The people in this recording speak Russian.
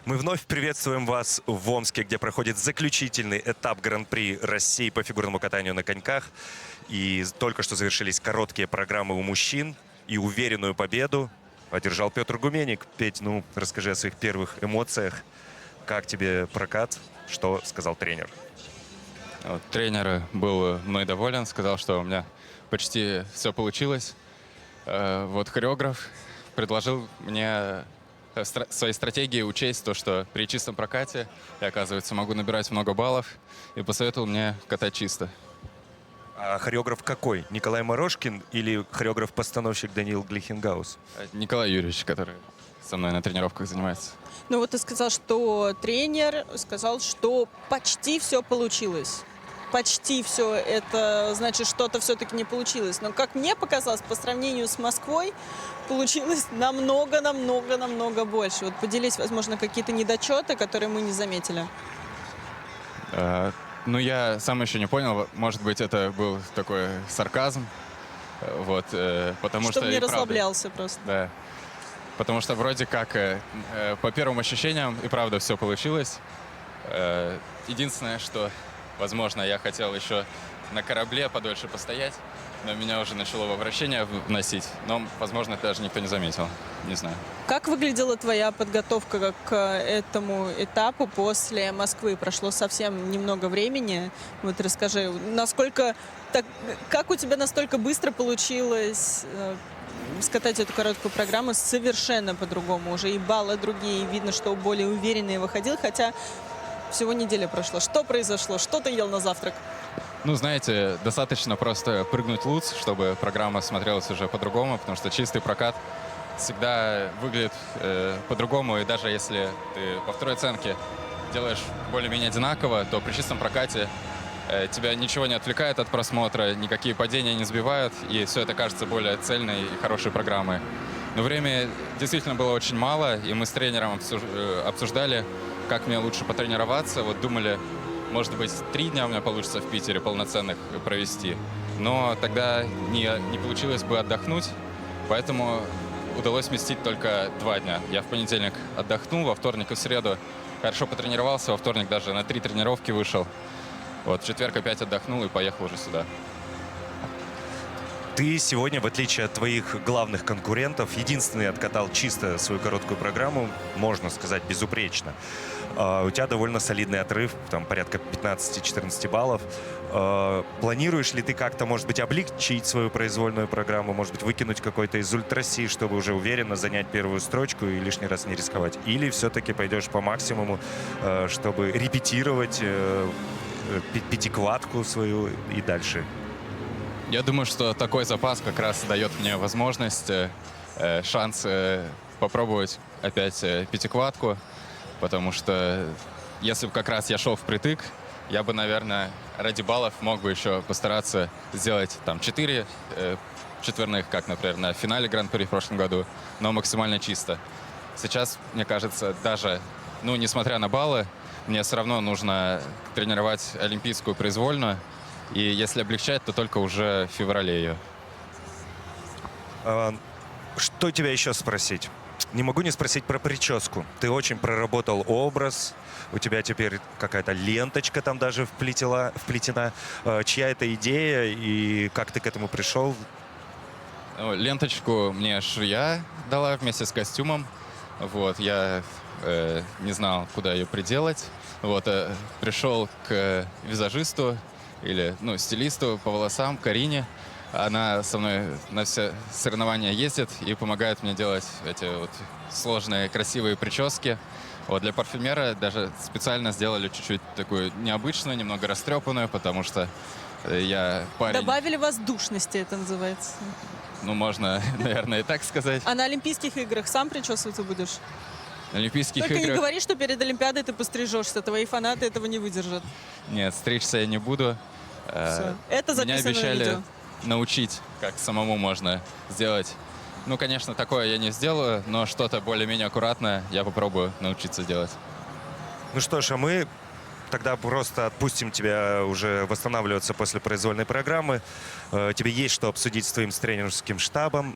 Мы вновь приветствуем вас в Омске, где проходит заключительный этап Гран-при России по фигурному катанию на коньках. И только что завершились короткие программы у мужчин. И уверенную победу одержал Петр Гуменник. Петь, ну, расскажи о своих первых эмоциях. Как тебе прокат? Что сказал тренер? Тренер был мной доволен, сказал, что у меня почти все получилось. Вот хореограф предложил мне в своей стратегии учесть то, что при чистом прокате я, оказывается, могу набирать много баллов, и посоветовал мне катать чисто. А хореограф какой? Николай Морошкин или хореограф-постановщик Даниил Глихенгаус? Николай Юрьевич, который со мной на тренировках занимается. Ну вот ты сказал, что тренер сказал, что почти все получилось. Почти все, это значит, что-то все-таки не получилось. Но, как мне показалось, по сравнению с Москвой, получилось намного больше. Вот поделись, возможно, какие-то недочеты, которые мы не заметили. Ну, я сам еще не понял, может быть, это был такой сарказм, вот, потому что... Чтобы не и правда, расслаблялся просто. да. Потому что вроде как, по первым ощущениям, и правда все получилось. Единственное, что, возможно, я хотел еще на корабле подольше постоять, но меня уже начало во вращение вносить. Но, возможно, это даже никто не заметил. Не знаю. Как выглядела твоя подготовка к этому этапу после Москвы? Прошло совсем немного времени. Вот расскажи, как у тебя настолько быстро получилось скатать эту короткую программу совершенно по-другому? Уже и баллы другие, и видно, что более уверенный выходил, хотя всего неделя прошла. Что произошло? Что ты ел на завтрак? Ну, знаете, достаточно просто прыгнуть луц, чтобы программа смотрелась уже по-другому, потому что чистый прокат всегда выглядит по-другому, и даже если ты по второй оценке делаешь более-менее одинаково, то при чистом прокате тебя ничего не отвлекает от просмотра, никакие падения не сбивают, и все это кажется более цельной и хорошей программой. Но времени действительно было очень мало, и мы с тренером обсуждали, как мне лучше потренироваться. Вот думали, может быть, 3 дня у меня получится в Питере полноценных провести, но тогда не получилось бы отдохнуть, поэтому удалось сместить только 2 дня. Я в понедельник отдохнул, во вторник и в среду хорошо потренировался, во вторник даже на 3 тренировки вышел. Вот в четверг опять отдохнул и поехал уже сюда. Ты сегодня, в отличие от твоих главных конкурентов, единственный откатал чисто свою короткую программу, можно сказать, безупречно. У тебя довольно солидный отрыв, там порядка 15-14 баллов. Планируешь ли ты как-то, может быть, облегчить свою произвольную программу, может быть, выкинуть какой-то из ультраси, чтобы уже уверенно занять первую строчку и лишний раз не рисковать? Или все-таки пойдешь по максимуму, чтобы репетировать пятиквадку свою и дальше? Я думаю, что такой запас как раз дает мне возможность, шанс попробовать опять пятиквадку, потому что если бы как раз я шел впритык, я бы, наверное, ради баллов мог бы еще постараться сделать там 4 четверных, как, например, на финале Гран-при в прошлом году, но максимально чисто. Сейчас, мне кажется, даже, несмотря на баллы, мне все равно нужно тренировать олимпийскую произвольную, и если облегчать, то только уже в феврале ее. Что тебя еще спросить? Не могу не спросить про прическу. Ты очень проработал образ. У тебя теперь какая-то ленточка там даже вплетена. Чья это идея и как ты к этому пришел? Ленточку мне швея дала вместе с костюмом. Вот, я не знал, куда ее приделать. Вот, пришел к визажисту или, стилисту по волосам, Карине. Она со мной на все соревнования ездит и помогает мне делать эти вот сложные, красивые прически. Вот для парфюмера даже специально сделали чуть-чуть такую необычную, немного растрепанную, потому что я парень... Добавили воздушности, это называется. Можно, наверное, и так сказать. А на Олимпийских играх сам причесываться будешь? На Олимпийских Только не играх... говори, что перед Олимпиадой ты пострижешься. Твои фанаты этого не выдержат. Нет, стричься я не буду. Все. Это Меня записано на обещали видео. научить, как самому можно сделать. Конечно, такое я не сделаю, но что-то более-менее аккуратное я попробую научиться делать. Ну что ж, а мы тогда просто отпустим тебя уже восстанавливаться после произвольной программы. Тебе есть что обсудить с твоим тренерским штабом.